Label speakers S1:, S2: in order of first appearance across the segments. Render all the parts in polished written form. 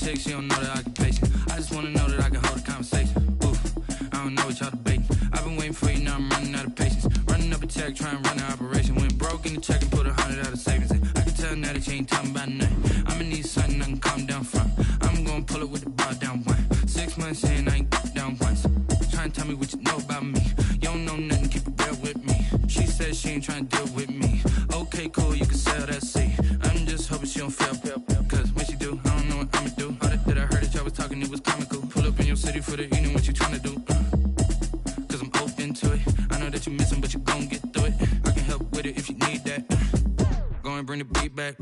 S1: chick, she don't know the occupation. I just wanna know that I can hold a conversation. Oof, I don't know what y'all debating. I've been waiting for you, now I'm running out of patience. Running up a check, trying to run an operation. Went broke in the check and put 100 out of savings in. I can tell now that you ain't talking about nothing. I'ma need something I can calm down from. I'm gonna pull it with the bar down one. 6 months in, I ain't down once. Trying to tell me what you know about me. You don't know nothing, keep it real with me. She said she ain't trying to deal with me. Okay, cool, you can sell that seat. I'm just hoping she don't fail. Cause when she do, I don't know what I'ma do. All that I heard that y'all was talking, it was comical. Pull up in your city for the evening, what you trying to do? Cause I'm open to it. I know that you missing, but you gon' get through it. I can help with it if you need that. Go and bring the beat back.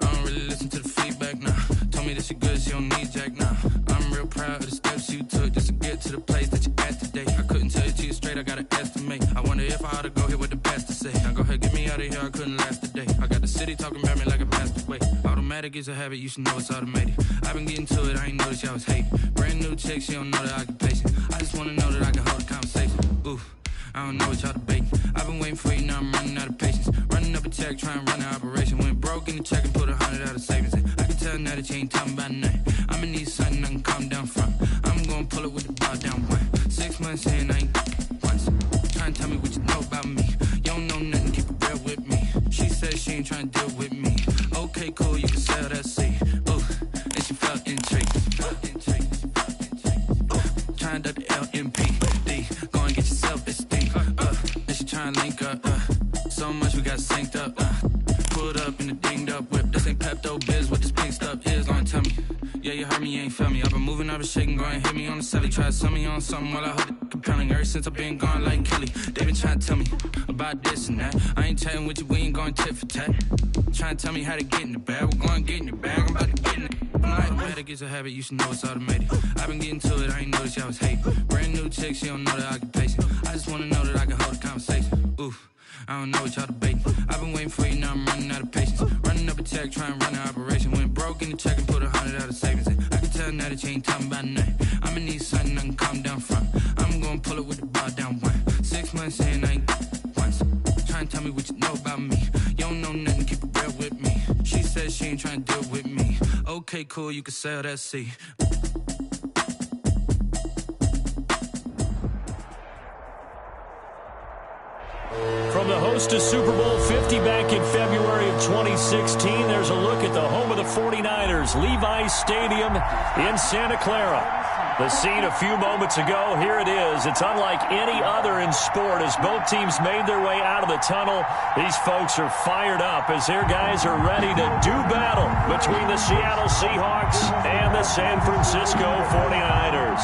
S1: I don't really listen to the feedback, nah. Told me that she good, she don't need jack, nah. I'm real proud of the steps you took just to get to the place that you at today. I couldn't tell you to you straight, I gotta estimate. I wonder if I ought to go here with the best to say. Now go ahead, get me out of here, I couldn't last a day. I got the city talking about me like I passed away. Automatic is a habit, you should know it's automated. I've been getting to it, I ain't noticed y'all was hating. Brand new chick, she don't know the occupation. I just wanna know that I can hold a conversation. Oof, I don't know what y'all debating. I've been waiting for you, now I'm running out of patience. Running up a check, trying to run an operation. Went broke in the check and put 100 out of savings in. I can tell now that you ain't talking about nothing. I'ma need something I can calm down from. I'm gonna pull it with the bar down one. 6 months in, I ain't once. Trying to tell me what you know about me. You don't know nothing, keep it real with me. She said she ain't trying to deal with me. Okay, cool, you can sell that seat. Ooh, and she felt intrigued. Trying to duck the LMPD. Go and get your self-esteem. And she trying to link up. So much we got synced up. Pulled up in the dinged up whip. This ain't Pepto-Biz, what this pink stuff is. Gonna tell me. Yeah, you heard me, you ain't felt me. I've been moving, I've been shaking, go and hit me on the celly. Try to sell me on something while I hold it compelling. Ever since I've been gone like Kelly, they been trying to tell me about this and that. I ain't chatting with you, we ain't going tit for tat. Trying to tell me how to get in the bag. We're going to get in your bag, I'm about to get in it. Automatic is a habit, you should know it's automated. I've been getting to it, I ain't noticed y'all was hating. Brand new chick, she don't know the occupation. I just wanna know that I can hold a conversation. Oof, I don't know what y'all debating. I've been waiting for you, now I'm running out of patience. Running up a check, trying to run an operation. Went broke in the check and put 100 out of savings in. I can tell now that you ain't talking about nothing. I'ma need something I can calm down from. I'm gonna pull it with the bar down one. 6 months in, I ain't once. Trying to tell me what you know about me. You don't know nothing, keep it real with me. She said she ain't trying to deal with me. Okay, cool, you can sell that seat.
S2: From the host of Super Bowl 50 back in February of 2016, there's a look at the home of the 49ers, Levi's Stadium in Santa Clara. The scene a few moments ago, here it is. It's unlike any other in sport as both teams made their way out of the tunnel. These folks are fired up as their guys are ready to do battle between the Seattle Seahawks and the San Francisco 49ers.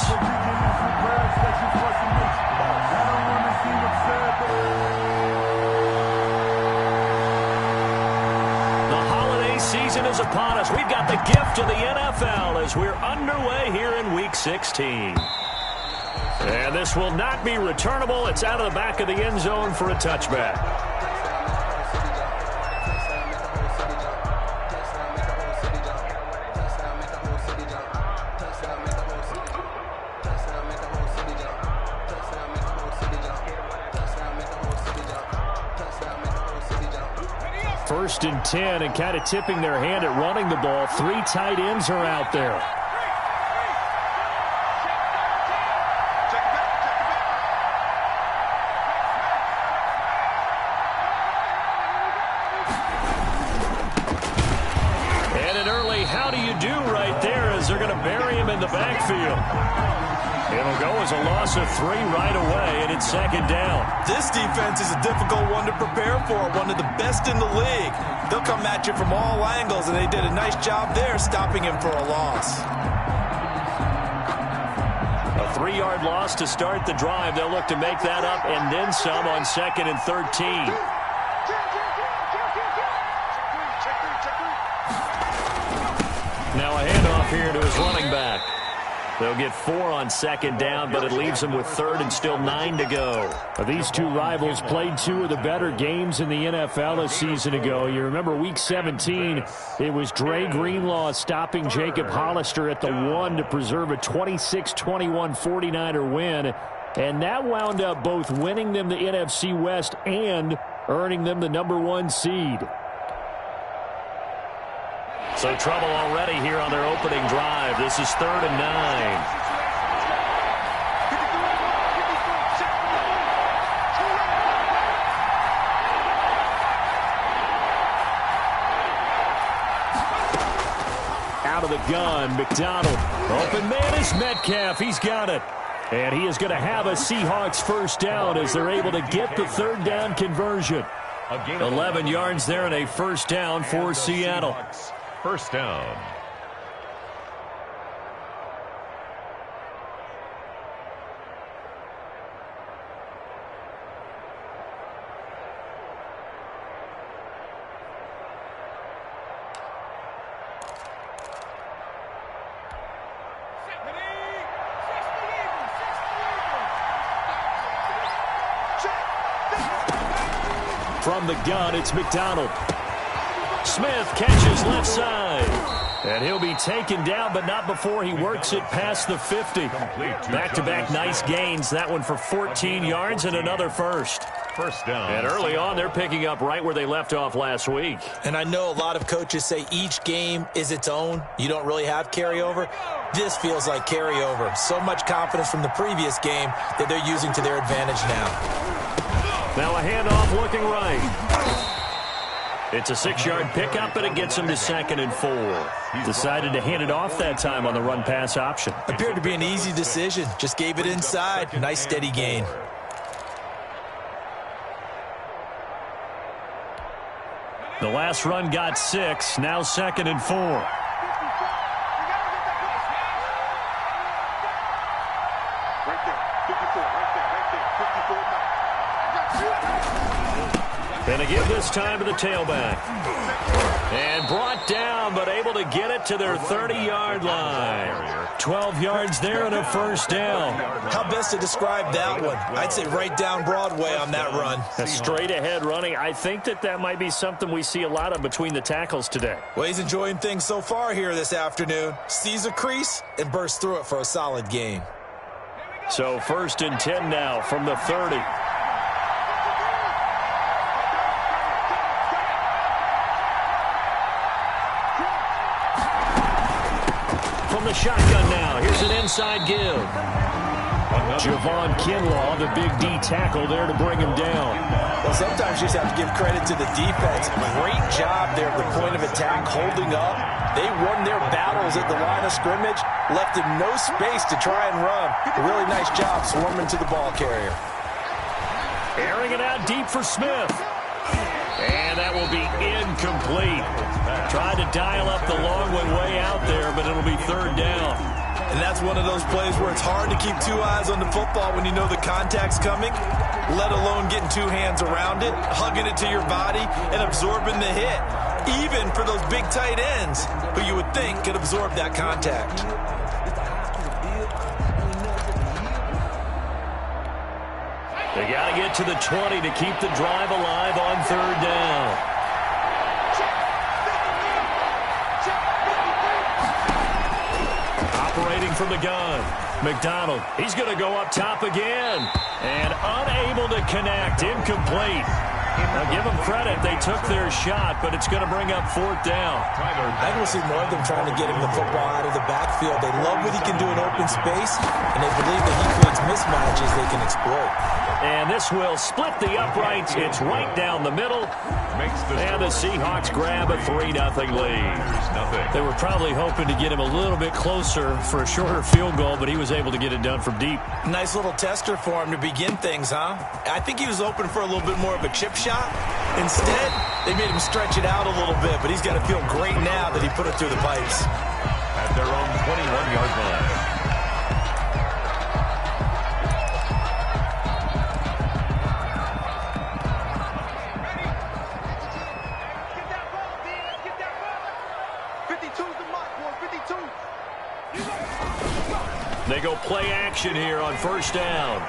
S2: Season is upon us. We've got the gift of the NFL as we're underway here in Week 16. And this will not be returnable. It's out of the back of the end zone for a touchback. First and 10 and kind of tipping their hand at running the ball. 3 tight ends are out there. And an early how do you do right there as they're going to bury him in the backfield. It'll go as a loss of 3 right away, and it's second down.
S3: This defense is a difficult one to prepare for, one of the best in the league. They'll come at you from all angles, and they did a nice job there stopping him for a loss.
S2: A 3-yard loss to start the drive. They'll look to make that up and then some on 2nd and 13. Now a handoff here to his running back. They'll get 4 on 2nd down, but it leaves them with 3rd and still 9 to go.
S4: These two rivals played 2 of the better games in the NFL a season ago. You remember Week 17, it was Dre Greenlaw stopping Jacob Hollister at the 1 to preserve a 26-21 49er win. And that wound up both winning them the NFC West and earning them the #1 seed.
S2: So trouble already here on their opening drive. This is 3rd and 9. Out of the gun, McDonald. Open man is Metcalf. He's got it. And he is going to have a Seahawks first down as they're able to get the 3rd down conversion. 11 yards there and a first down for Seattle.
S5: First down.
S2: From the gun, it's McDonald. Smith catches left side. And he'll be taken down, but not before he works it past the 50. Back-to-back nice gains. That one for 14 yards and another first.
S5: First down.
S2: And early on, they're picking up right where they left off last week.
S3: And I know a lot of coaches say each game is its own. You don't really have carryover. This feels like carryover. So much confidence from the previous game that they're using to their advantage now.
S2: Now a handoff looking right. It's a 6-yard pickup, and it gets him to 2nd and 4. Decided to hand it off that time on the run-pass option.
S3: Appeared to be an easy decision. Just gave it inside. Nice steady gain.
S2: The last run got 6. Now 2nd and 4. And a give this time to the tailback. And brought down, but able to get it to their 30-yard line. 12 yards there and a first down.
S3: How best to describe that one? I'd say right down Broadway on that run.
S2: A straight-ahead running. I think that might be something we see a lot of between the tackles today.
S3: Well, he's enjoying things so far here this afternoon. Sees a crease and bursts through it for a solid gain.
S2: So 1st and 10 now from the 30. From the shotgun now. Here's an inside give. Javon Kinlaw, the big D tackle there to bring him down.
S3: Well, sometimes you just have to give credit to the defense. Great job there at the point of attack, holding up. They won their battles at the line of scrimmage, left him no space to try and run. A really nice job swarming to the ball carrier.
S2: Airing it out deep for Smith. And that will be incomplete. Tried to dial up the long one way out there, but it'll be 3rd down.
S3: And that's one of those plays where it's hard to keep 2 eyes on the football when you know the contact's coming, let alone getting 2 hands around it, hugging it to your body, and absorbing the hit. Even for those big tight ends who you would think could absorb that contact.
S2: They got to get to the 20 to keep the drive alive on 3rd down. Operating from the gun. McDonald, he's going to go up top again. And unable to connect. Incomplete. Now give them credit. They took their shot, but it's going to bring up 4th down.
S3: I think we'll see more of them trying to get him the football out of the backfield. They love what he can do in open space, and they believe that he creates mismatches they can exploit.
S2: And this will split the uprights. It's right down the middle. And the Seahawks grab a 3-0 lead. They were probably hoping to get him a little bit closer for a shorter field goal, but he was able to get it done from deep.
S3: Nice little tester for him to begin things, huh? I think he was open for a little bit more of a chip shot. Instead, they made him stretch it out a little bit, but he's got to feel great now that he put it through the pipes.
S5: At their own 21-yard line.
S2: They go play action here on 1st down.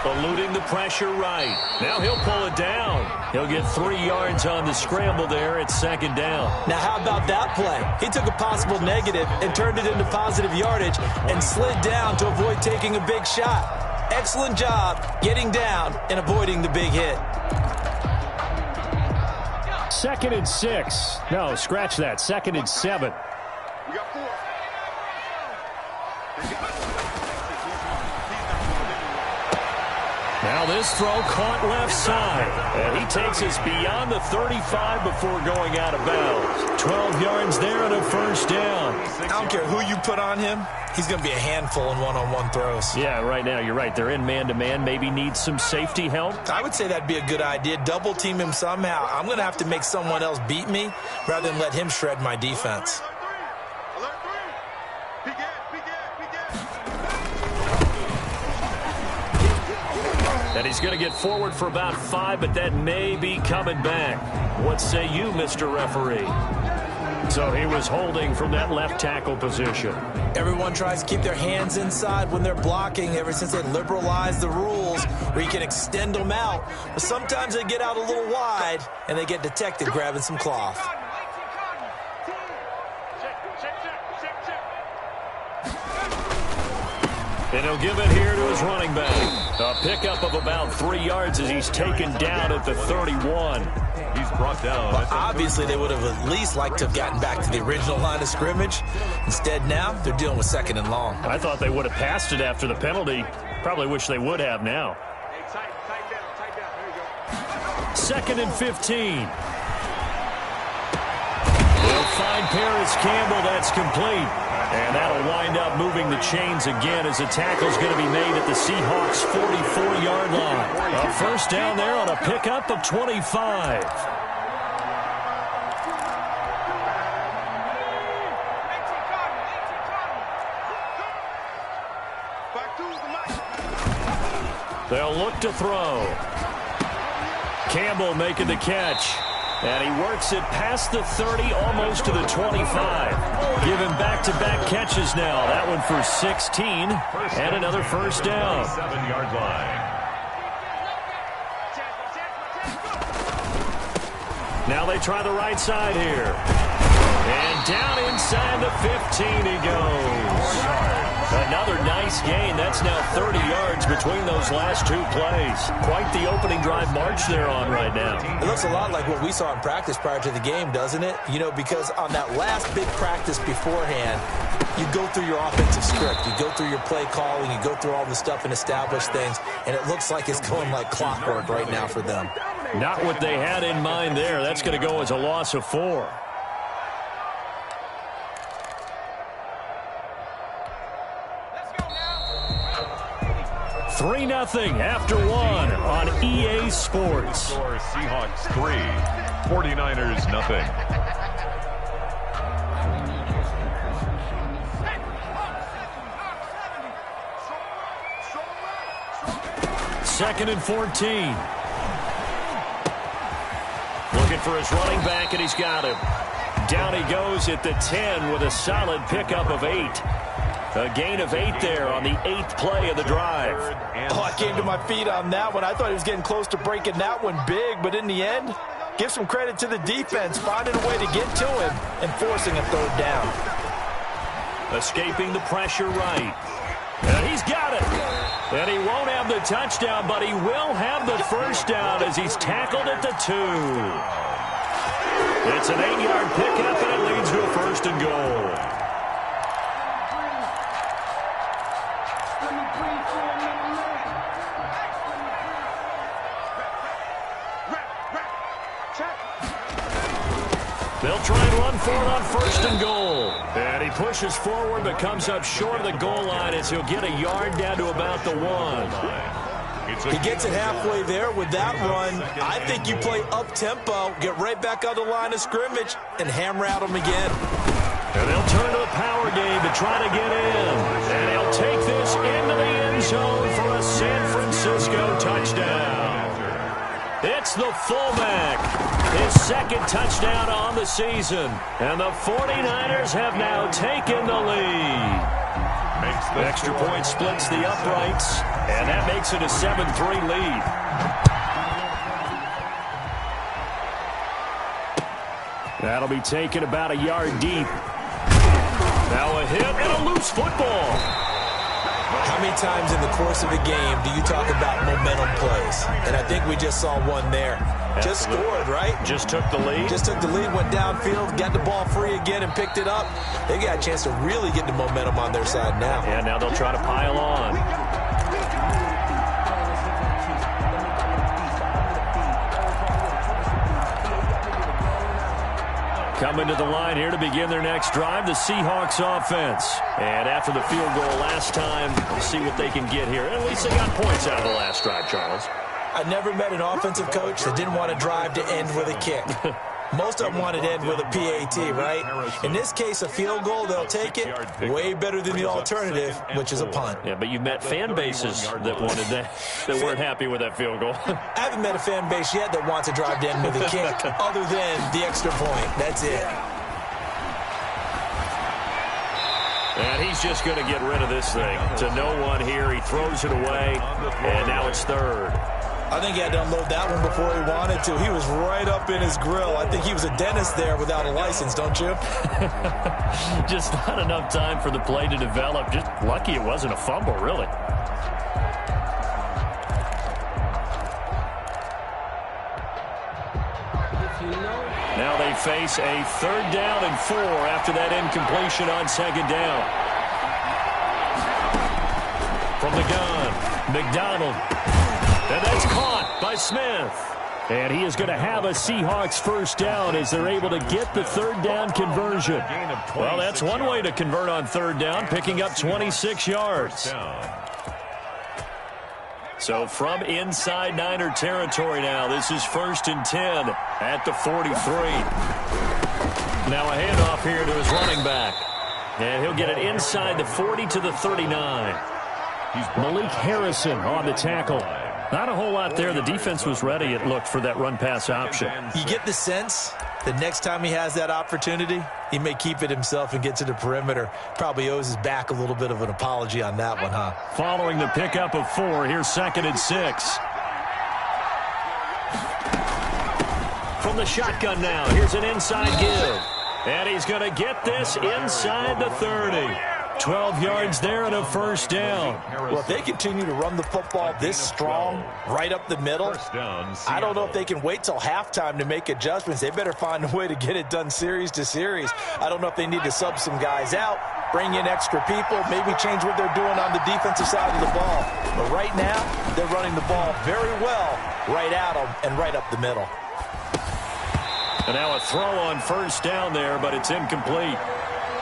S2: Eluding the pressure right. Now he'll pull it down. He'll get 3 yards on the scramble there at 2nd down.
S3: Now how about that play? He took a possible negative and turned it into positive yardage and slid down to avoid taking a big shot. Excellent job getting down and avoiding the big hit.
S4: 2nd and 6. No, scratch that. 2nd and 7. Now this throw caught left side. And he takes us beyond the 35 before going out of bounds. 12 yards there and a first down.
S3: I don't care who you put on him. He's going to be a handful in one-on-one throws.
S4: Yeah, right now you're right. They're in man-to-man. Maybe need some safety help.
S3: I would say that'd be a good idea. Double team him somehow. I'm going to have to make someone else beat me rather than let him shred my defense.
S4: And he's going to get forward for about 5, but that may be coming back. What say you, Mr. Referee? So he was holding from that left tackle position.
S3: Everyone tries to keep their hands inside when they're blocking ever since they liberalized the rules where you can extend them out. But sometimes they get out a little wide and they get detected grabbing some cloth.
S4: And he'll give it here to his running back. A pickup of about 3 yards as he's taken down at the 31.
S5: He's brought down.
S3: Well, obviously, they would have at least liked to have gotten back to the original line of scrimmage. Instead, now they're dealing with 2nd and long.
S4: I thought they would have passed it after the penalty. Probably wish they would have now. 2nd and 15. They'll find Paris Campbell. That's complete. And that'll wind up moving the chains again as the tackle's going to be made at the Seahawks' 44-yard line. A first down there on a pickup of 25. They'll look to throw. Campbell making the catch. And he works it past the 30, almost to the 25. Give him back-to-back catches now. That one for 16, and another first down.
S5: 7-yard line.
S4: Now they try the right side here. And down inside the 15 he goes. Another nice gain. That's now 30 yards between those last two plays. Quite the opening drive march they're on right now.
S3: It looks a lot like what we saw in practice prior to the game, doesn't it? You know, because on that last big practice beforehand, you go through your offensive script. You go through your play calling. You go through all the stuff and establish things. And it looks like it's going like clockwork right now for them.
S4: Not what they had in mind there. That's going to go as a loss of 4. 3-0 after 1 on EA Sports.
S5: Seahawks 3, 49ers nothing.
S4: Second and 14. Looking for his running back, and he's got him. Down he goes at the 10 with a solid pickup of 8. A gain of 8 there on the 8th play of the drive.
S3: Oh, I came to my feet on that one. I thought he was getting close to breaking that one big, but in the end, give some credit to the defense, finding a way to get to him and forcing a third down.
S4: Escaping the pressure right. And he's got it. And he won't have the touchdown, but he will have the first down as he's tackled at the 2. It's an 8-yard pickup, and it leads to a first and goal. They'll try and run for it on first and goal. And he pushes forward but comes up short of the goal line as he'll get a yard down to about the 1.
S3: He gets it halfway there with that run. I think you play up-tempo, get right back on the line of scrimmage, and hammer at him again.
S4: And they'll turn to the power game to try to get in. And he'll take this into the end zone for a San Francisco touchdown. It's the fullback. His second touchdown on the season. And the 49ers have now taken the lead. The extra point splits the uprights, and that makes it a 7-3 lead. That'll be taken about a yard deep. Now a hit and a loose football.
S3: How How many times in the course of a game do you talk about momentum plays? And I think we just saw one there. Just scored, right?
S4: Just took the lead.
S3: Just took the lead, went downfield, got the ball free again, and picked it up. They got a chance to really get the momentum on their side now.
S4: Yeah, now they'll try to pile on. Coming to the line here to begin their next drive, the Seahawks offense. And after the field goal last time, we'll see what they can get here. At least they got points out of the last drive, Charles.
S3: I never met an offensive coach that didn't want to drive to end with a kick. Most of them wanted to end with a PAT, right? In this case, a field goal, they'll take it. Way better than the alternative, which is a punt.
S4: Yeah, but you've met fan bases that wanted that weren't happy with that field goal.
S3: I haven't met a fan base yet that wants to drive to end with a kick, other than the extra point. That's it.
S4: And he's just going to get rid of this thing. To no one here. He throws it away, and now it's third.
S3: I think he had to unload that one before he wanted to. He was right up in his grill. I think he was a dentist there without a license, don't you?
S4: Just not enough time for the play to develop. Just lucky it wasn't a fumble, really. Now they face a 3rd down and 4 after that incompletion on 2nd down. From the gun, McDonald. And that's caught by Smith. And he is going to have a Seahawks 1st down as they're able to get the 3rd down conversion. Well, that's one way to convert on 3rd down, picking up 26 yards. So from inside Niner territory now, this is 1st and 10 at the 43. Now a handoff here to his running back. And he'll get it inside the 40 to the 39. Malik Harrison on the tackle. Not a whole lot there. The defense was ready, it looked, for that run-pass option.
S3: You get the sense that next time he has that opportunity, he may keep it himself and get to the perimeter. Probably owes his back a little bit of an apology on that one, huh?
S4: Following the pickup of 4, here's 2nd and 6. From the shotgun now, here's an inside give. And he's going to get this inside the 30. 12 yards there and a 1st down.
S3: Well, if they continue to run the football this strong, right up the middle, I don't know if they can wait till halftime to make adjustments. They better find a way to get it done series to series. I don't know if they need to sub some guys out, bring in extra people, maybe change what they're doing on the defensive side of the ball. But right now, they're running the ball very well right at them and right up the middle.
S4: And now a throw on 1st down there, but it's incomplete.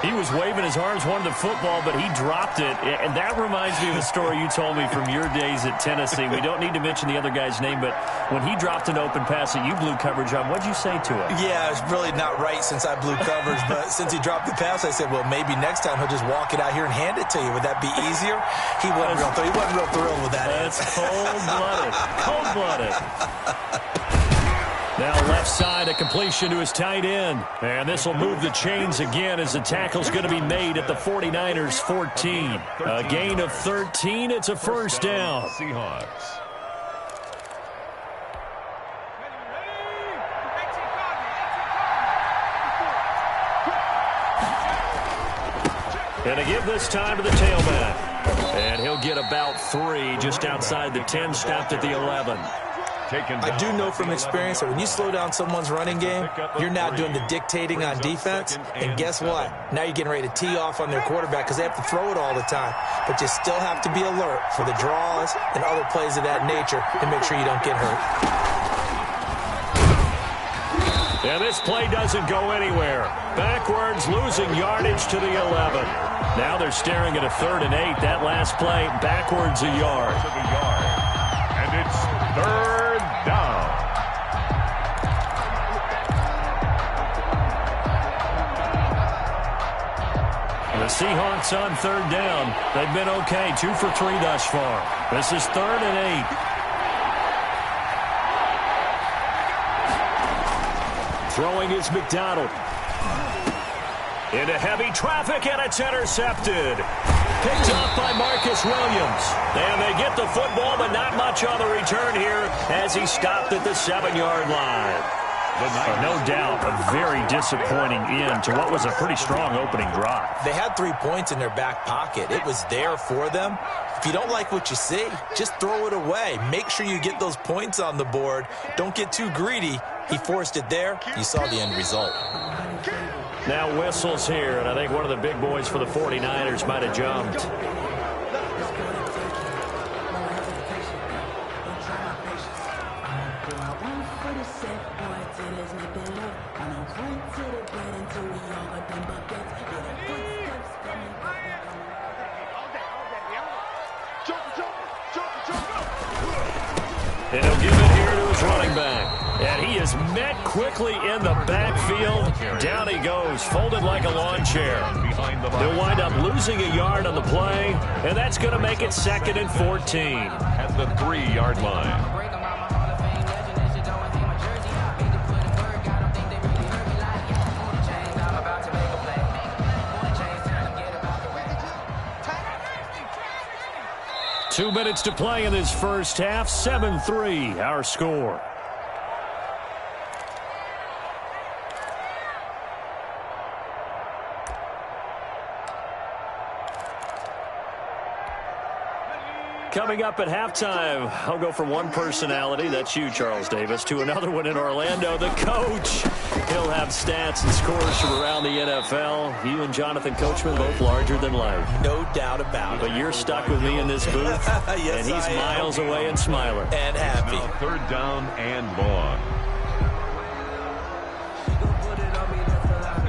S4: He was waving his arms, wanted the football, but he dropped it. And that reminds me of a story you told me from your days at Tennessee. We don't need to mention the other guy's name, but when he dropped an open pass that you blew coverage on, what'd you say to him?
S3: Yeah, it's really not right since I blew coverage, but since he dropped the pass, I said, well, maybe next time he'll just walk it out here and hand it to you. Would that be easier? He wasn't real thrilled with that.
S4: That's cold-blooded. Cold-blooded. Now left side, a completion to his tight end. And this will move the chains again as the tackle's going to be made at the 49ers 14. A gain of 13. It's a 1st down.
S5: Seahawks.
S4: And a give this time to the tailback. And he'll get about 3 just outside the 10, stopped at the 11.
S3: I do know from experience that when you slow down someone's running game, you're now doing the dictating on defense. And guess what? Now you're getting ready to tee off on their quarterback because they have to throw it all the time. But you still have to be alert for the draws and other plays of that nature to make sure you don't get hurt.
S4: And this play doesn't go anywhere. Backwards, losing yardage to the 11. Now they're staring at a 3rd and 8. That last play, backwards a yard.
S5: And it's 3rd down.
S4: The Seahawks on 3rd down. They've been okay, 2 for 3 thus far. This is 3rd and 8. Throwing is McDonald. Into heavy traffic, and it's intercepted. Picked off by Marcus Williams. And they get the football, but not much on the return here as he stopped at the 7-yard line.
S2: No doubt, a very disappointing end to what was a pretty strong opening drive.
S3: They had 3 points in their back pocket. It was there for them. If you don't like what you see, just throw it away. Make sure you get those points on the board. Don't get too greedy. He forced it there. You saw the end result.
S2: Now whistles here, and I think one of the big boys for the 49ers might have jumped. And he'll give it here to his running back. And he is met quickly in the backfield. Down he goes, folded like a lawn chair. He'll wind up losing a yard on the play, and that's going to make it 2nd and 14.
S5: At the 3-yard line.
S2: 2 minutes to play in this first half. 7-3, our score. Coming up at halftime, I'll go from one personality, that's you, Charles Davis, to another one in Orlando, the coach. He'll have stats and scores from around the NFL. You and Jonathan Coachman both larger than life.
S3: No doubt about it.
S2: But you're stuck with me in this booth,
S3: yes,
S2: and he's miles away and smiling.
S3: And happy.
S5: Now 3rd down and long.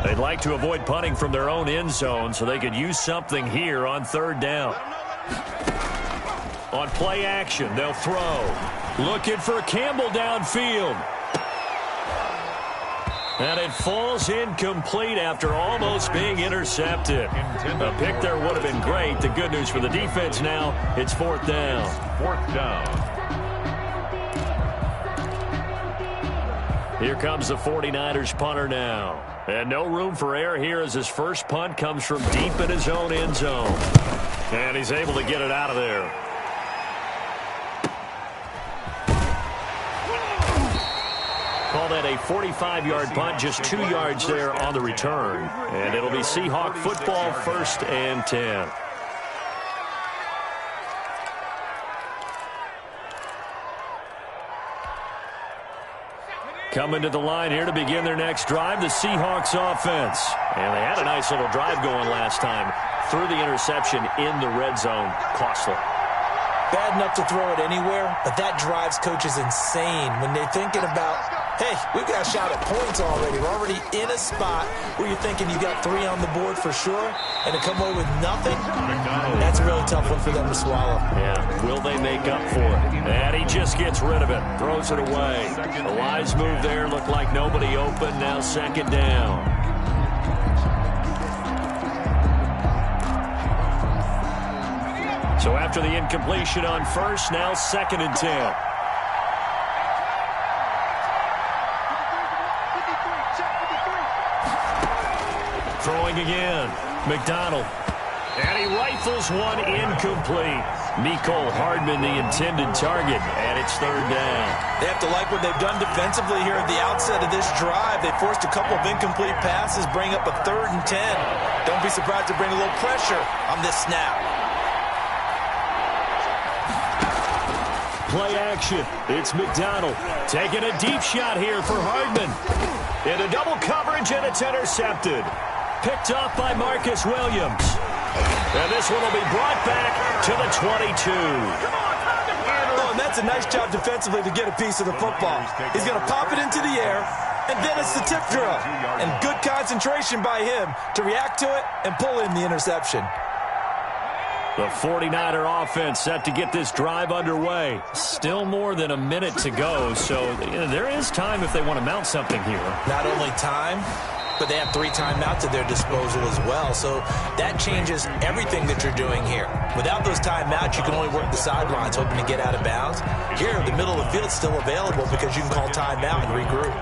S2: They'd like to avoid punting from their own end zone so they could use something here on 3rd down. On play action, they'll throw. Looking for Campbell downfield. And it falls incomplete after almost being intercepted. A pick there would have been great. The good news for the defense now, it's 4th down.
S5: 4th down.
S2: Here comes the 49ers punter now. And no room for error here as his first punt comes from deep in his own end zone. And he's able to get it out of there. Call that a 45-yard punt, just 2 yards there on the return. And it'll be Seahawk football, 1st and 10. Coming to the line here to begin their next drive, the Seahawks offense. And they had a nice little drive going last time. Threw the interception in the red zone. Costly.
S3: Bad enough to throw it anywhere, but that drives coaches insane when they're thinking about, hey, we've got a shot at points already. We're already in a spot where you're thinking you got 3 on the board for sure, and to come away with nothing, that's a really tough one for them to swallow.
S2: Yeah, will they make up for it? And he just gets rid of it, throws it away. A wise move there, looked like nobody open, now 2nd down. So after the incompletion on 1st, now 2nd and 10. Throwing again. McDonald. And he rifles one incomplete. Mecole Hardman, the intended target, and it's 3rd down.
S3: They have to like what they've done defensively here at the outset of this drive. They forced a couple of incomplete passes, bring up a 3rd and 10. Don't be surprised to bring a little pressure on this snap.
S2: Play action. It's McDonald taking a deep shot here for Hardman. Into double coverage, and it's intercepted. Picked off by Marcus Williams. And this one will be brought back to the 22.
S3: Oh, and that's a nice job defensively to get a piece of the football. He's going to pop it into the air, and then it's the tip drill. And good concentration by him to react to it and pull in the interception.
S2: The 49er offense set to get this drive underway. Still more than a minute to go, so there is time if they want to mount something here.
S3: Not only time, but they have 3 timeouts at their disposal as well, so that changes everything that you're doing here. Without those timeouts, you can only work the sidelines, hoping to get out of bounds. Here, the middle of the field's still available because you can call timeout and regroup.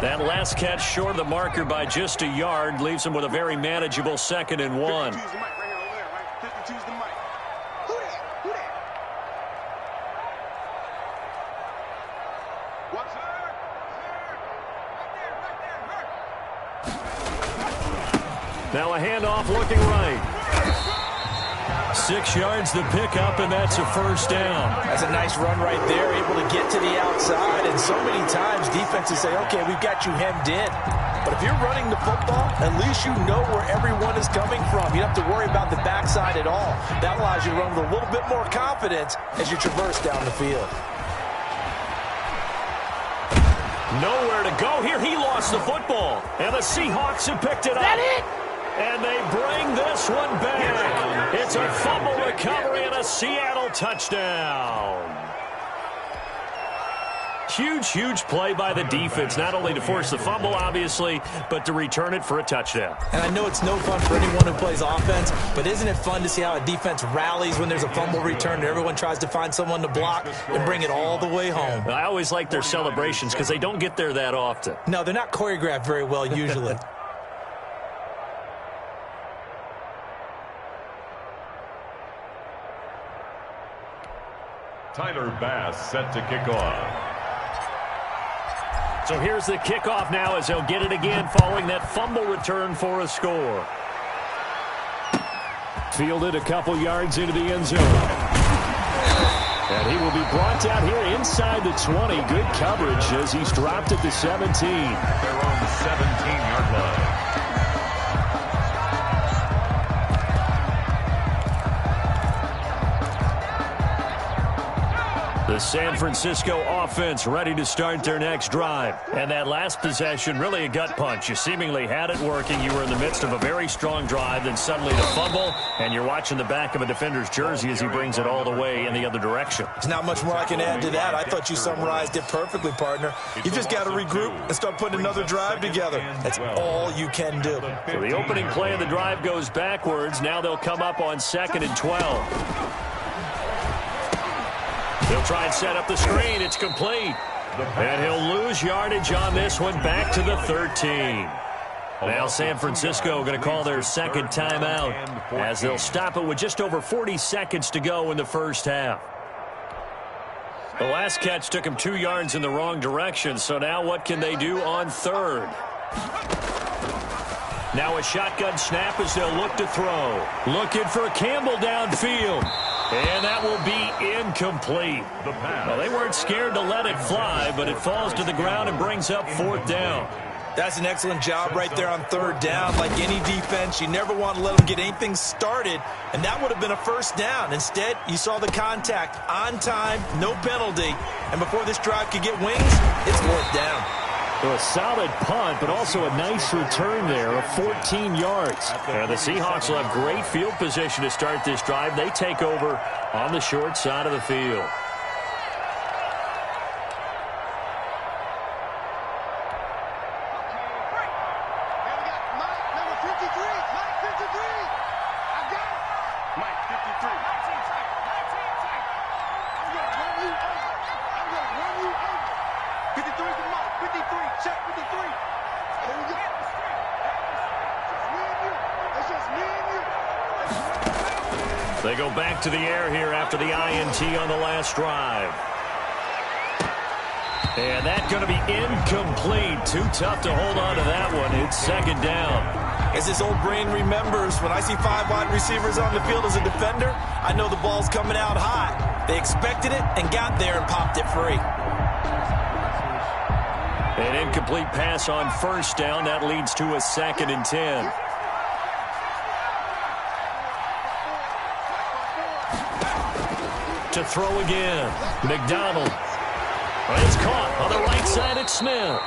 S2: That last catch short of the marker by just a yard leaves them with a very manageable 2nd and 1. Now a handoff looking right. 6 yards the pickup, and that's a first down.
S3: That's a nice run right there, able to get to the outside. And so many times defenses say, okay, we've got you hemmed in. But if you're running the football, at least you know where everyone is coming from. You don't have to worry about the backside at all. That allows you to run with a little bit more confidence as you traverse down the field.
S2: Nowhere to go here. He lost the football. And the Seahawks have picked it up. Is that it? And they bring this one back. It's a fumble recovery and a Seattle touchdown. Huge, huge play by the defense, not only to force the fumble, obviously, but to return it for a touchdown.
S3: And I know it's no fun for anyone who plays offense, but isn't it fun to see how a defense rallies when there's a fumble return and everyone tries to find someone to block and bring it all the way home?
S2: I always like their celebrations because they don't get there that often.
S3: No, they're not choreographed very well usually.
S5: Tyler Bass set to kick off.
S2: So here's the kickoff now as they'll get it again following that fumble return for a score. Fielded a couple yards into the end zone. And he will be brought down here inside the 20. Good coverage as he's dropped at the 17.
S5: They're on the 17-yard line.
S2: The San Francisco offense ready to start their next drive. And that last possession, really a gut punch. You seemingly had it working. You were in the midst of a very strong drive, then suddenly the fumble, and you're watching the back of a defender's jersey as he brings it all the way in the other direction.
S3: There's not much more I can add to that. I thought you summarized it perfectly, partner. You just got to regroup and start putting another drive together. That's all you can do.
S2: So the opening play of the drive goes backwards. Now they'll come up on 2nd and 12. He'll try and set up the screen. It's complete. And he'll lose yardage on this one back to the 13. Now San Francisco going to call their second timeout as they'll stop it with just over 40 seconds to go in the first half. The last catch took him 2 yards in the wrong direction, so now what can they do on third? Now a shotgun snap as they'll look to throw. Looking for Campbell downfield. And that will be incomplete. Well, they weren't scared to let it fly, but it falls to the ground and brings up 4th down.
S3: That's an excellent job right there on 3rd down. Like any defense, you never want to let them get anything started, and that would have been a first down. Instead, you saw the contact on time, no penalty, and before this drive could get wings, it's 4th down.
S2: So a solid punt, but also a nice return there of 14 yards. And the Seahawks will have great field position to start this drive. They take over on the short side of the field. They go back to the air here after the INT on the last drive. And that's going to be incomplete. Too tough to hold on to that one. It's 2nd down.
S3: As his old brain remembers, when I see 5 wide receivers on the field as a defender, I know the ball's coming out hot. They expected it and got there and popped it free.
S2: An incomplete pass on 1st down. That leads to a 2nd and 10. To throw again. McDonald. It's caught on the right side. It's Smith.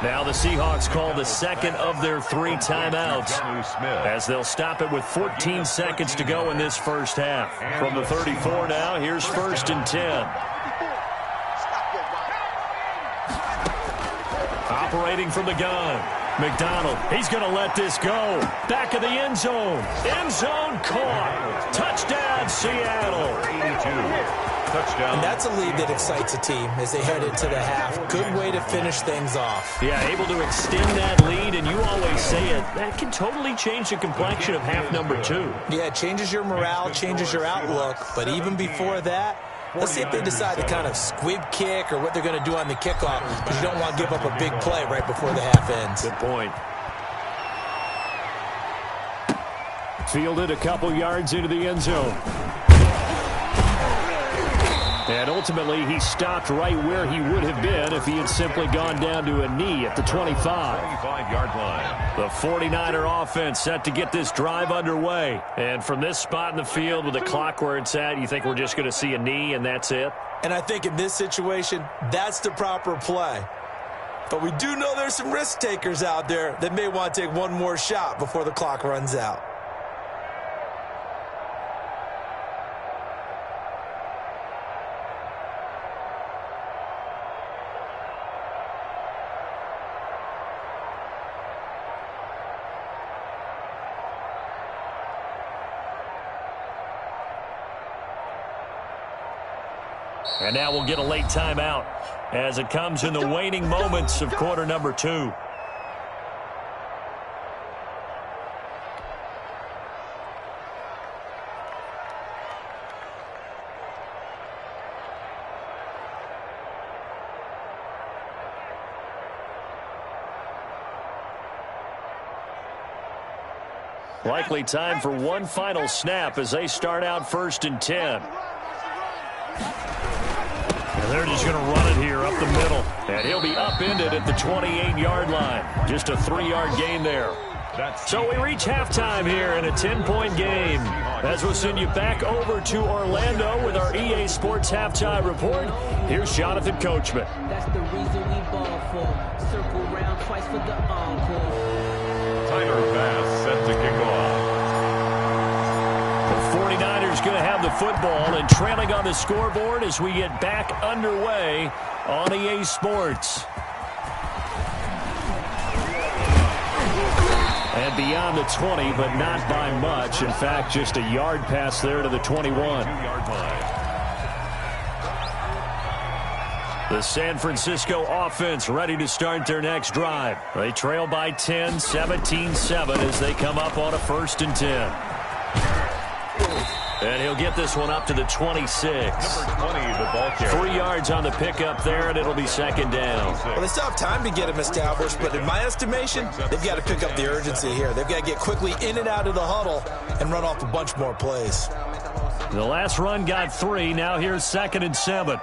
S2: Now the Seahawks call the 2nd of their 3 timeouts as they'll stop it with 14 seconds to go in this first half. From the 34 now, here's 1st and 10. Operating from the gun. McDonald, he's going to let this go. Back of the end zone. End zone caught. Touchdown, Seattle.
S5: 82. Touchdown.
S3: And that's a lead that excites a team as they head into the half. Good way to finish things off.
S2: Yeah, able to extend that lead, and you always say it, that can totally change the complexion of half number 2.
S3: Yeah, it changes your morale, changes your outlook. But even before that, let's see if they decide to kind of squib kick or what they're going to do on the kickoff, because you don't want to give up a big play right before the half ends.
S2: Good point.
S4: Fielded a couple yards into the end zone. And ultimately, he stopped right where he would have been if he had simply gone down to a knee at the 25.
S5: 25-yard line.
S4: The 49er offense set to get this drive underway. And from this spot in the field with the clock where it's at, you think we're just going to see a knee and that's it?
S3: And I think in this situation, that's the proper play. But we do know there's some risk takers out there that may want to take one more shot before the clock runs out.
S4: And now we'll get a late timeout as it comes in the waning moments of quarter number 2. Likely time for one final snap as they start out 1st and 10. And they're just going to run it here up the middle. And he'll be upended at the 28-yard line. Just a 3-yard gain there. So we reach halftime here in a 10-point game. As we'll send you back over to Orlando with our EA Sports Halftime Report, here's Jonathan Coachman.
S6: That's the reason we ball for. Circle round twice for the encore.
S5: Tyler Bass set to kick off.
S4: The 49ers going to have the football and trailing on the scoreboard as we get back underway on EA Sports. And beyond the 20, but not by much. In fact, just a yard pass there to the 21.
S5: 2-yard line.
S4: The San Francisco offense ready to start their next drive. They trail by 10, 17-7 as they come up on a 1st and 10. And he'll get this one up to the 26.
S5: Number 20, the ball carrier.
S4: 3 yards on the pickup there, and it'll be 2nd down.
S3: Well, they still have time to get him established, but in my estimation, they've got to pick up the urgency here. They've got to get quickly in and out of the huddle and run off a bunch more plays.
S4: The last run got 3. Now here's 2nd and 7.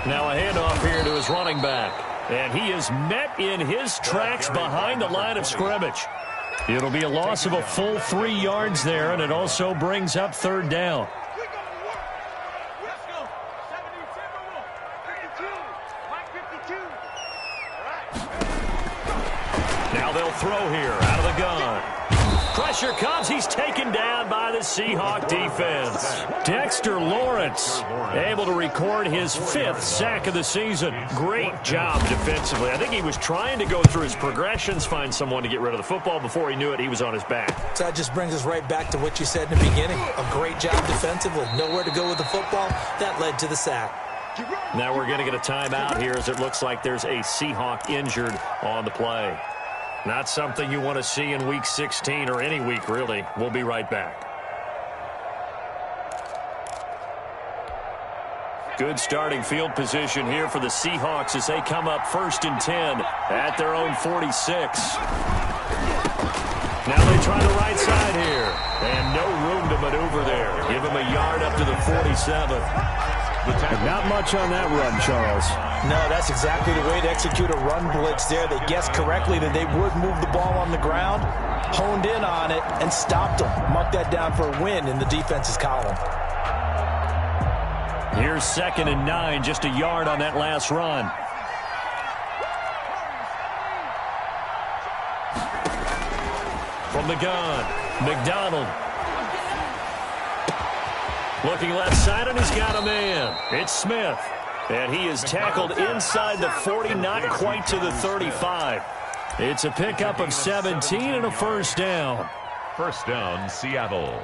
S4: Now a handoff here to his running back. And he is met in his tracks behind the line of scrimmage. It'll be a loss of a full 3 yards there, and it also brings up 3rd down. Now they'll throw here out of the gun. Pressure comes. He's taken down by the Seahawk defense. Dexter Lawrence able to record his 5th sack of the season. Great job defensively. I think he was trying to go through his progressions, find someone to get rid of the football. Before he knew it, he was on his back.
S3: So that just brings us right back to what you said in the beginning. A great job defensively. Nowhere to go with the football. That led to the sack.
S4: Now we're going to get a timeout here as it looks like there's a Seahawk injured on the play. Not something you want to see in Week 16 or any week, really. We'll be right back. Good starting field position here for the Seahawks as they come up 1st and 10 at their own 46. Now they try the right side here. And no room to maneuver there. Give him a yard up to the 47. Not much on that run, Charles.
S3: No, that's exactly the way to execute a run blitz there. They guessed correctly that they would move the ball on the ground, honed in on it, and stopped them. Mark that down for a win in the defense's column.
S4: Here's 2nd and 9, just a yard on that last run. From the gun, McDonald. Looking left side, and he's got a man. It's Smith. And he is tackled inside the 40, not quite to the 35. It's a pickup of 17 and a 1st down.
S5: 1st down, Seattle.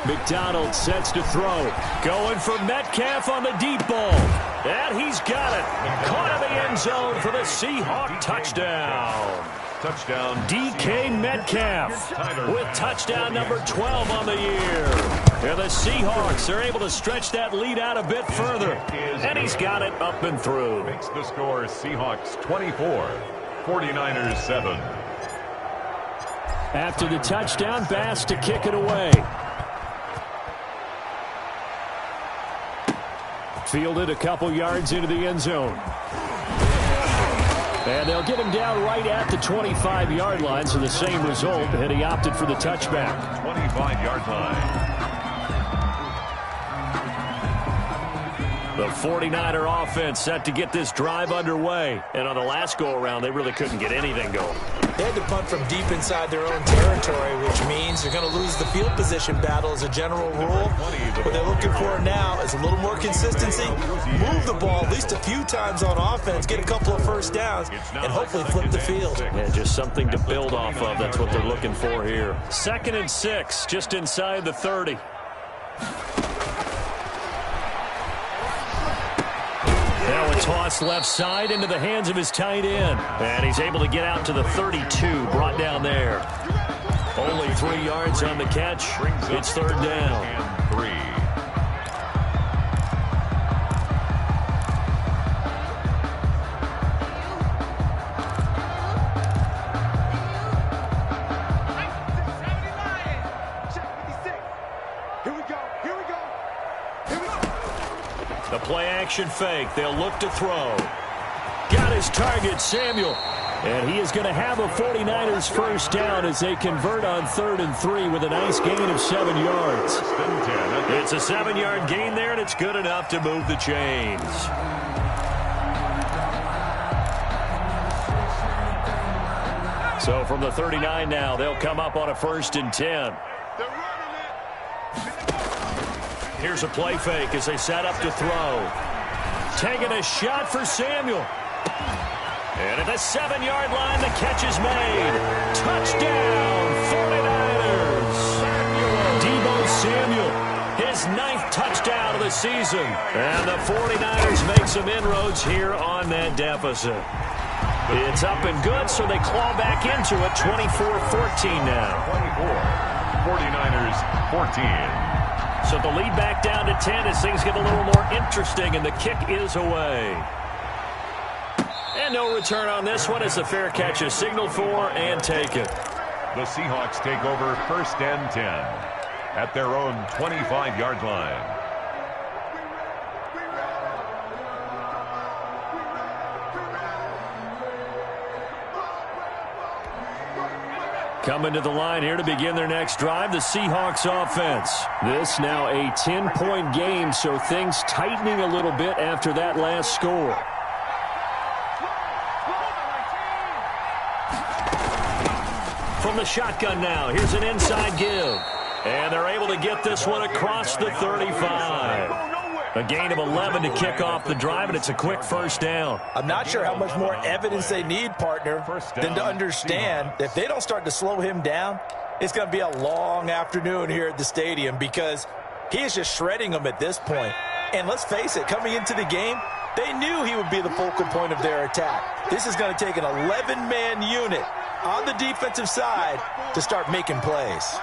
S2: McDonald sets to throw. Going for Metcalf on the deep ball. And he's got it. Caught in the end zone for the Seahawk touchdown.
S5: Touchdown.
S2: DK Metcalf with touchdown number 12 on the year. And the Seahawks are able to stretch that lead out a bit further. And he's got it up and through.
S5: Makes the score Seahawks 24, 49ers 7.
S2: After the touchdown, Bass to kick it away. Fielded a couple yards into the end zone. And they'll get him down right at the 25-yard line, so the same result, and he opted for the touchback.
S5: 25-yard line.
S2: The 49er offense set to get this drive underway. And on the last go-around, they really couldn't get anything going.
S3: They had to punt from deep inside their own territory, which means they're going to lose the field position battle as a general rule. What they're looking for now is a little more consistency, move the ball at least a few times on offense, get a couple of first downs, and hopefully flip the field.
S2: Yeah, just something to build off of. That's what they're looking for here. 2nd and 6, just inside the 30. Now a toss left side into the hands of his tight end. And he's able to get out to the 32, brought down there. Only 3 yards on the catch. It's 3rd down.
S5: And 3.
S2: The play-action fake. They'll look to throw. Got his target, Samuel. And he is going to have a 49ers first down as they convert on 3rd and 3 with a nice gain of 7 yards. It's a 7-yard gain there, and it's good enough to move the chains. So from the 39 now, they'll come up on a 1st and 10. Here's a play fake as they set up to throw. Taking a shot for Samuel. And at the 7-yard line, the catch is made. Touchdown, 49ers. Deebo Samuel, his 9th touchdown of the season. And the 49ers make some inroads here on that deficit. It's up and good, so they claw back into it, 24-14 now.
S5: 49ers 14.
S2: So the lead back down to 10 as things get a little more interesting, and the kick is away. And no return on this one as the fair catch is signaled for and taken.
S5: The Seahawks take over 1st and 10 at their own 25-yard line.
S2: Coming to the line here to begin their next drive, the Seahawks offense. This now a 10-point game, so things tightening a little bit after that last score. From the shotgun now, here's an inside give. And they're able to get this one across the 35. A gain of 11 to kick off the drive, and it's a quick first down.
S3: I'm not sure how much more evidence they need, partner, than to understand that if they don't start to slow him down, it's going to be a long afternoon here at the stadium because he is just shredding them at this point. And let's face it, coming into the game, they knew he would be the focal point of their attack. This is going to take an 11-man unit on the defensive side to start making plays.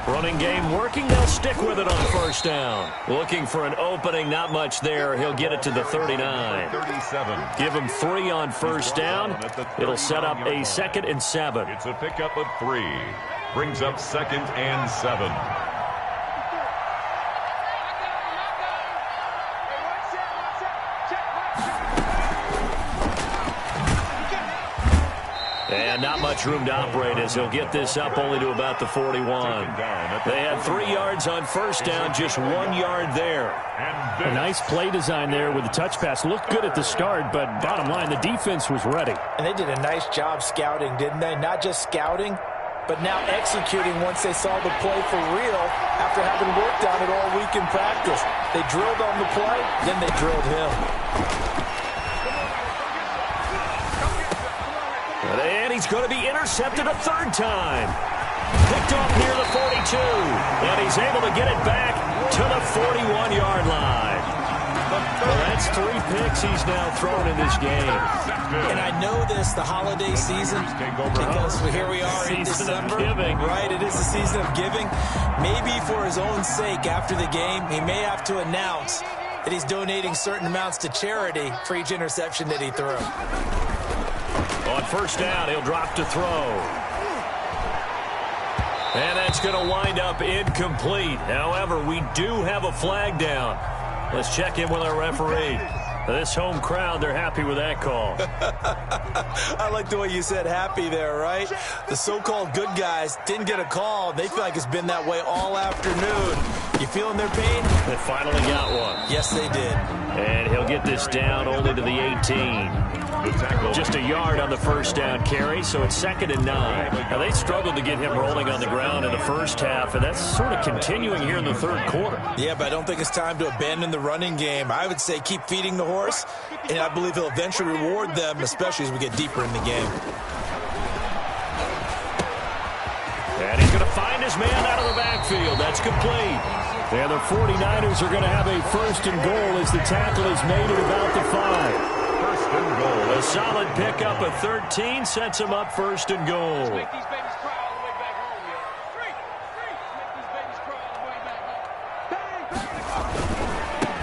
S2: Running game working. They'll stick with it on first down. Looking for an opening. Not much there. He'll get it to the 39.
S5: 37.
S2: Give him 3 on first down. It'll set up a 2nd and 7.
S5: It's a pickup of 3. Brings up 2nd and 7.
S2: And not much room to operate as he'll get this up only to about the 41. They had 3 yards on first down, just 1 yard there.
S4: A nice play design there with the touch pass. Looked good at the start, but bottom line, the defense was ready.
S3: And they did a nice job scouting, didn't they? Not just scouting, but now executing once they saw the play for real after having worked on it all week in practice. They drilled on the play, then they drilled him.
S2: And he's going to be intercepted a 3rd time. Picked off near the 42. And he's able to get it back to the 41-yard line. Well, that's 3 picks he's now thrown in this game.
S3: And I know this, the holiday season, because here we are in December. Right, it is the season of giving. Maybe for his own sake after the game, he may have to announce that he's donating certain amounts to charity for each interception that he threw.
S2: On first down, he'll drop to throw. And that's going to wind up incomplete. However, we do have a flag down. Let's check in with our referee. This home crowd, they're happy with that call.
S3: I like the way you said happy there, right? The so-called good guys didn't get a call. They feel like it's been that way all afternoon. You feeling their pain?
S2: They finally got one.
S3: Yes, they did.
S2: And he'll get this down only to the 18. Just a yard on the first down carry, so it's 2nd and 9. Now, they struggled to get him rolling on the ground in the first half, and that's sort of continuing here in the third quarter.
S3: Yeah, but I don't think it's time to abandon the running game. I would say keep feeding the horse, and I believe he'll eventually reward them, especially as we get deeper in the game.
S2: And he's going to find his man out of the backfield. That's complete. And the 49ers are going to have a 1st and goal as the tackle is made at about the 5. A solid pickup of 13 sets him up 1st and goal.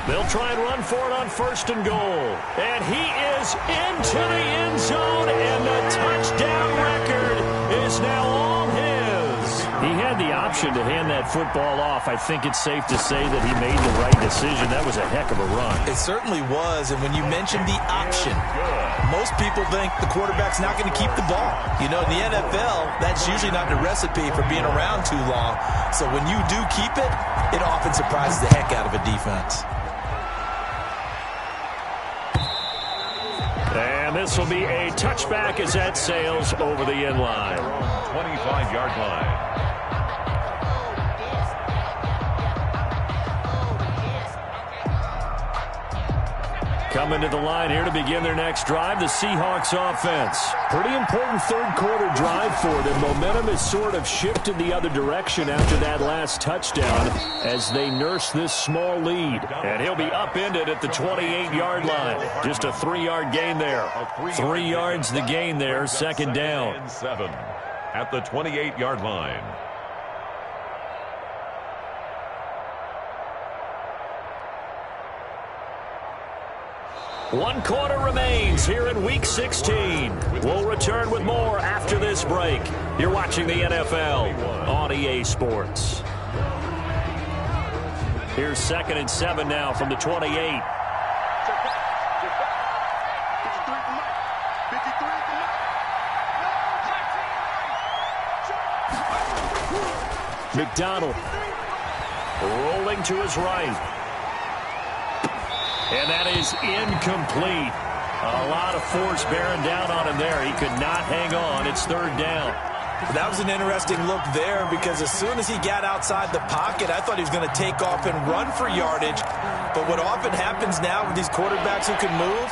S2: They'll try and run for it on 1st and goal. And he is into the end zone, and the touchdown record is now all his. He had the option to hand that football off. I think it's safe to say that he made the right decision. That was a heck of a run.
S3: It certainly was, and when you mentioned the option, most people think the quarterback's not going to keep the ball. You know, in the NFL, that's usually not the recipe for being around too long. So when you do keep it, it often surprises the heck out of a defense.
S2: And this will be a touchback as that sails over the end line.
S5: 25-yard line.
S2: Coming to the line here to begin their next drive, the Seahawks offense. Pretty important third quarter drive for them. Momentum has sort of shifted the other direction after that last touchdown as they nurse this small lead. And he'll be upended at the 28-yard line. Just a 3-yard gain there. 3 yards the gain there, 2nd down.
S5: 7 at the 28-yard line.
S2: One quarter remains here in Week 16. We'll return with more after this break. You're watching the NFL on EA Sports. Here's 2nd and 7 now from the 28. McDonald rolling to his right. And that is incomplete. A lot of force bearing down on him there. He could not hang on. It's 3rd down.
S3: That was an interesting look there because as soon as he got outside the pocket, I thought he was going to take off and run for yardage. But what often happens now with these quarterbacks who can move,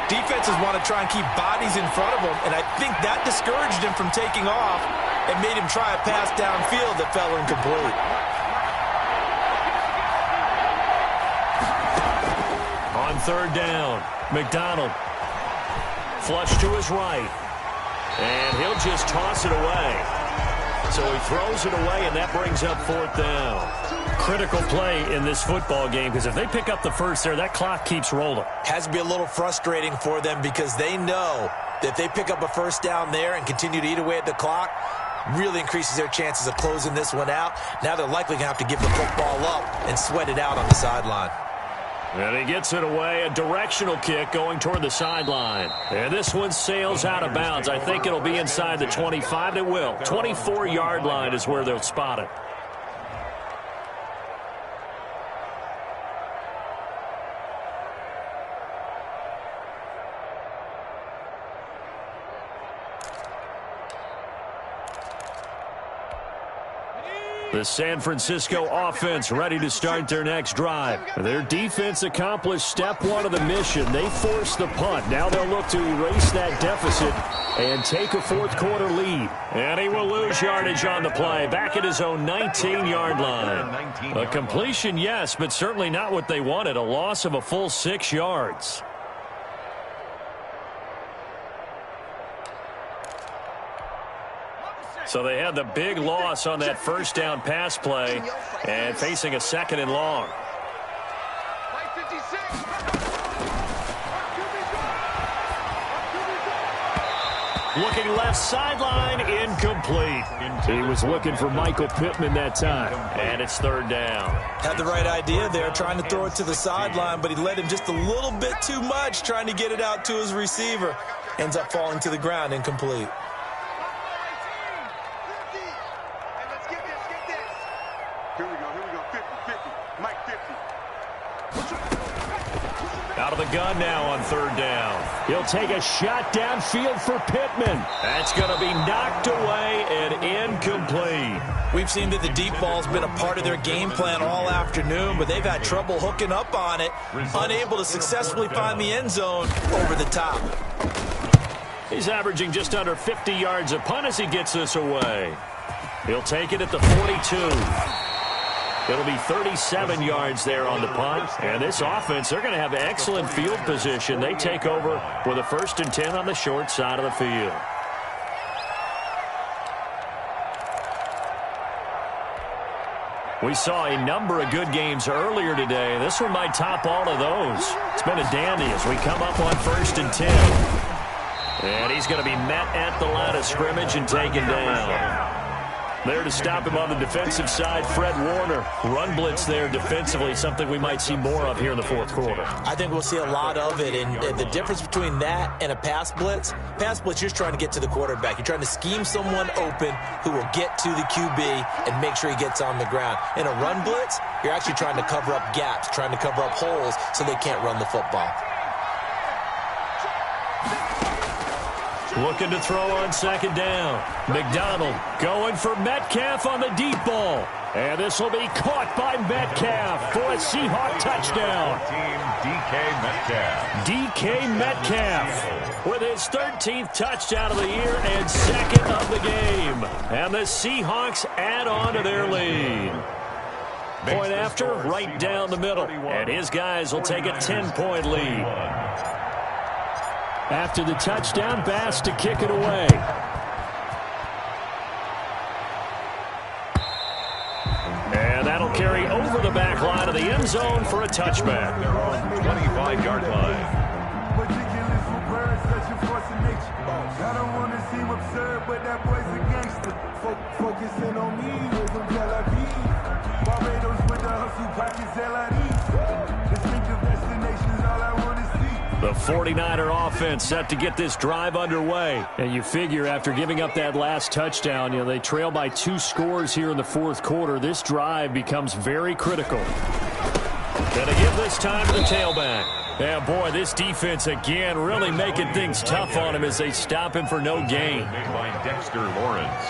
S3: defenses want to try and keep bodies in front of them. And I think that discouraged him from taking off and made him try a pass downfield that fell incomplete.
S2: On 3rd down, McDonald flush to his right, and he'll just toss it away. So he throws it away, and that brings up 4th down. Critical play in this football game because if they pick up the first there, that clock keeps rolling.
S3: Has to be a little frustrating for them because they know that if they pick up a 1st down there and continue to eat away at the clock, really increases their chances of closing this one out. Now they're likely going to have to give the football up and sweat it out on the sideline.
S2: And he gets it away, a directional kick going toward the sideline. And this one sails out of bounds. I think it'll be inside the 25. It will. 24-yard line is where they'll spot it. The San Francisco offense ready to start their next drive. Their defense accomplished step one of the mission. They forced the punt. Now they'll look to erase that deficit and take a fourth-quarter lead. And he will lose yardage on the play, back at his own 19-yard line. A completion, yes, but certainly not what they wanted. A loss of a full 6 yards. So they had the big loss on that first down pass play and facing a 2nd and long. Looking left sideline, incomplete. He was looking for Michael Pittman that time. And it's 3rd down.
S3: Had the right idea there, trying to throw it to the sideline, but he led him just a little bit too much, trying to get it out to his receiver. Ends up falling to the ground, incomplete.
S2: Out of the gun now on 3rd down.
S4: He'll take a shot downfield for Pittman.
S2: That's going to be knocked away and incomplete.
S3: We've seen that the deep ball's been a part of their game plan all afternoon, but they've had trouble hooking up on it, unable to successfully find the end zone over the top.
S2: He's averaging just under 50 yards a punt as he gets this away. He'll take it at the 42. It'll be 37 yards there on the punt. And this offense, they're going to have excellent field position. They take over with a 1st and 10 on the short side of the field. We saw a number of good games earlier today. This one might top all of those. It's been a dandy as we come up on 1st and 10. And he's going to be met at the line of scrimmage and taken down. There to stop him on the defensive side, Fred Warner. Run blitz there defensively, something we might see more of here in the 4th quarter.
S3: I think we'll see a lot of it, and the difference between that and a pass blitz, you're just trying to get to the quarterback. You're trying to scheme someone open who will get to the QB and make sure he gets on the ground. In a run blitz, you're actually trying to cover up gaps, trying to cover up holes so they can't run the football.
S2: Looking to throw on 2nd down. McDonald going for Metcalf on the deep ball. And this will be caught by Metcalf for a Seahawk touchdown.
S5: DK Metcalf.
S2: DK Metcalf with his 13th touchdown of the year and 2nd of the game. And the Seahawks add on to their lead. Point after, right down the middle. And his guys will take a 10-point lead. After the touchdown, Bass to kick it away. And that'll carry over the back line of the end zone for a touchback.
S5: Their own 25-yard line.
S7: I don't want to seem absurd, but that boy's a gangster. Focusing on me with them Tel Aviv. Barbados with the hustle pockets, LID. Distinctive destinations, all I want to see.
S2: The 49er offense set to get this drive underway. And you figure after giving up that last touchdown, they trail by 2 scores here in the 4th quarter. This drive becomes very critical. Gonna give this time to the tailback. Yeah, boy, this defense again really making things tough on him as they stop him for no gain.
S5: Made by Dexter Lawrence.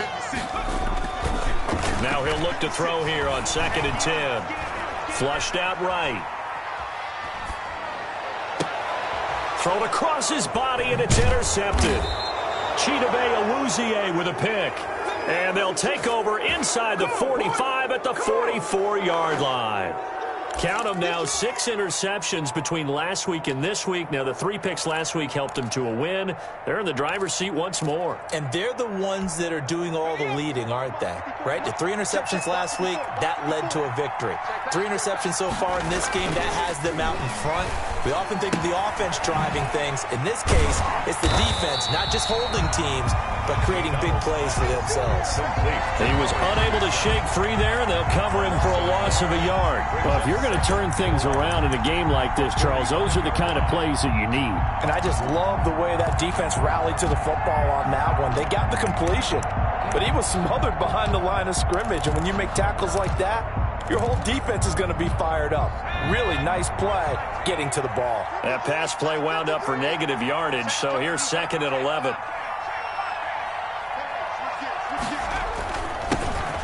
S2: Now he'll look to throw here on 2nd and 10. Flushed out right. Thrown across his body, and it's intercepted. Chidobe Awuzie with a pick. And they'll take over inside the 45 at the 44-yard line. Count them now, 6 interceptions between last week and this week. Now, the 3 picks last week helped them to a win. They're in the driver's seat once more.
S3: And they're the ones that are doing all the leading, aren't they? Right? The 3 interceptions last week, that led to a victory. 3 interceptions so far in this game, that has them out in front. We often think of the offense driving things. In this case, it's the defense, not just holding teams, but creating big plays for themselves.
S2: He was unable to shake free there, and they'll cover him for a loss of a yard. Well, if you're going to turn things around in a game like this, Charles, those are the kind of plays that you need.
S8: And I just love the way that defense rallied to the football on that one. They got the completion, but he was smothered behind the line of scrimmage. And when you make tackles like that, your whole defense is going to be fired up. Really nice play getting to the ball.
S2: That pass play wound up for negative yardage, so here's 2nd and 11.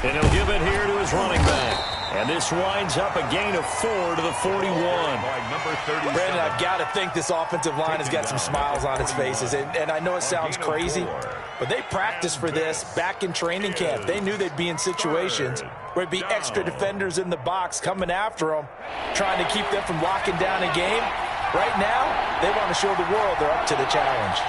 S2: And he'll give it here to his Bengals running back. And this winds up a gain of 4 to the 41.
S8: Brandon, I've got to think this offensive line has got some smiles on its faces. And I know it sounds crazy, but they practiced for this back in training camp. They knew they'd be in situations where it'd be extra defenders in the box coming after them, trying to keep them from locking down a game. Right now, they want to show the world they're up to the challenge.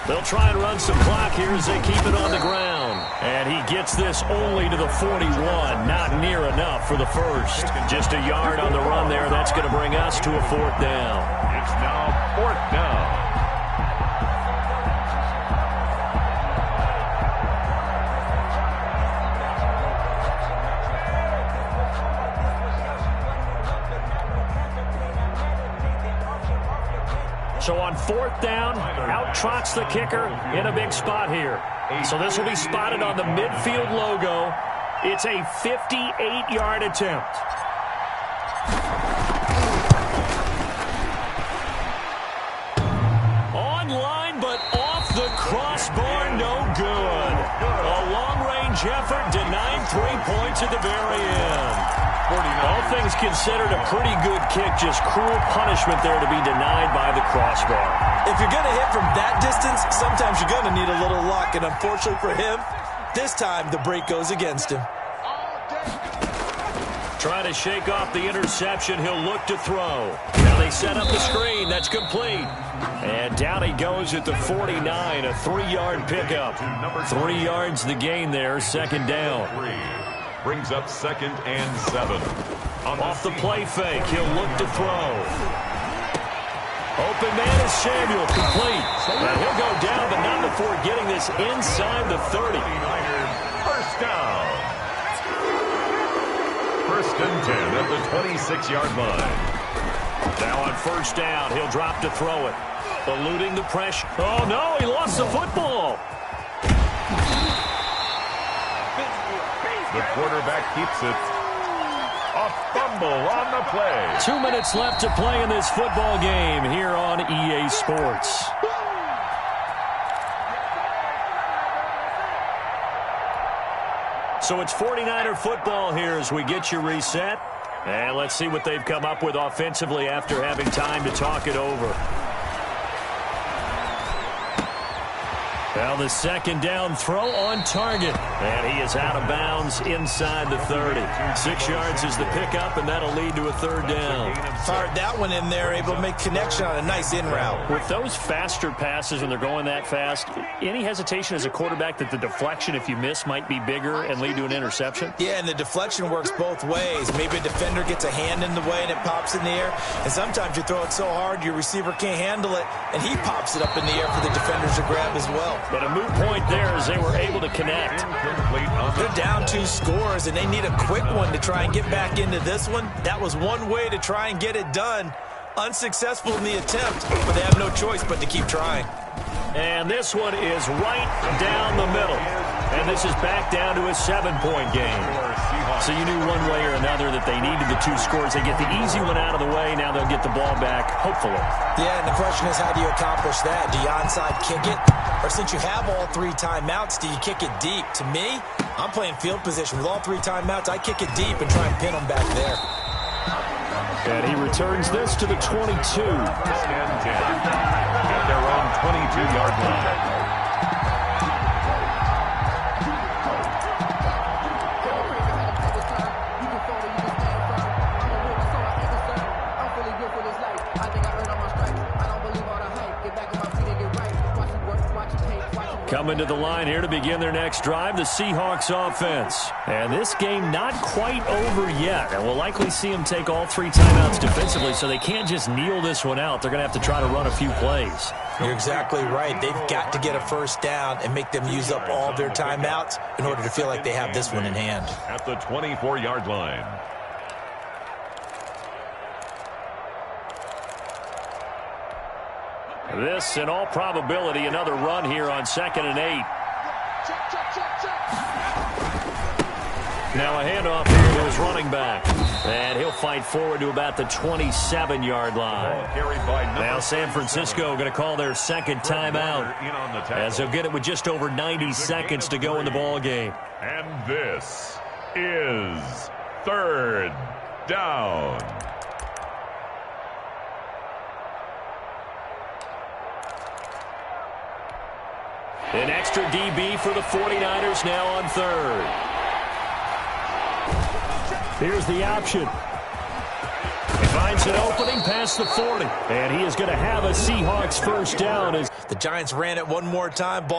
S2: They'll try and run some clock here as they keep it on the ground. And he gets this only to the 41. Not near enough for the first. Just a yard on the run there. That's going to bring us to a 4th down.
S5: It's now 4th down.
S2: So on 4th down, out trots the kicker in a big spot here. So this will be spotted on the midfield logo. It's a 58-yard attempt. Online, but off the crossbar, no good. A long-range effort denied 3 points at the very end. All things considered, a pretty good kick, just cruel punishment there to be denied by the crossbar.
S8: If you're going to hit from that distance, sometimes you're going to need a little luck, and unfortunately for him, this time the break goes against him.
S2: Trying to shake off the interception, he'll look to throw. Now they set up the screen, that's complete. And down he goes at the 49, a 3-yard pickup. 3 yards the gain there, 2nd down.
S5: Brings up 2nd and 7.
S2: Off the play fake, he'll look to throw. Open man is Samuel, complete. And he'll go down, but not before getting this inside the 30.
S5: First down. 1st and 10 at the 26-yard line.
S2: Now on 1st down, he'll drop to throw it. Eluding the pressure. Oh, no, he lost the football.
S5: The quarterback keeps it. A fumble on the play.
S2: 2 minutes left to play in this football game here on EA Sports. So it's 49er football here as we get you reset. And let's see what they've come up with offensively after having time to talk it over. Well, the 2nd down throw on target. And he is out of bounds inside the 30. 6 yards is the pickup, and that'll lead to a 3rd down.
S8: Fired that one in there, able to make connection on a nice in route.
S2: With those faster passes when they're going that fast, any hesitation as a quarterback that the deflection, if you miss, might be bigger and lead to an interception?
S8: Yeah, and the deflection works both ways. Maybe a defender gets a hand in the way and it pops in the air. And sometimes you throw it so hard your receiver can't handle it, and he pops it up in the air for the defenders to grab as well.
S2: But a moot point there as they were able to connect.
S8: They're down 2 scores, and they need a quick one to try and get back into this one. That was one way to try and get it done. Unsuccessful in the attempt, but they have no choice but to keep trying.
S2: And this one is right down the middle. And this is back down to a 7-point game. So you knew one way or another that they needed the 2 scores. They get the easy one out of the way. Now they'll get the ball back, hopefully.
S8: Yeah, and the question is, how do you accomplish that? Do you onside kick it? Or since you have all 3 timeouts, do you kick it deep? To me, I'm playing field position. With all 3 timeouts, I kick it deep and try and pin them back there.
S2: And he returns this to the 22.
S5: At their own 22-yard line.
S2: Coming to the line here to begin their next drive, the Seahawks offense. And this game not quite over yet. And we'll likely see them take all 3 timeouts defensively, so they can't just kneel this one out. They're going to have to try to run a few plays.
S8: You're exactly right. They've got to get a 1st down and make them use up all their timeouts in order to feel like they have this one in hand.
S5: At the 24-yard line.
S2: This, in all probability, another run here on 2nd and 8. Now a handoff here to his running back. And he'll fight forward to about the 27-yard line. Now San Francisco going to call their second timeout, as they'll get it with just over 90 seconds to go in the ball game.
S5: And this is third down.
S2: An extra DB for the 49ers now on third.
S4: Here's the option.
S2: He finds an opening past the 40. And he is going to have a Seahawks first down.
S8: The Giants ran it one more time. Ball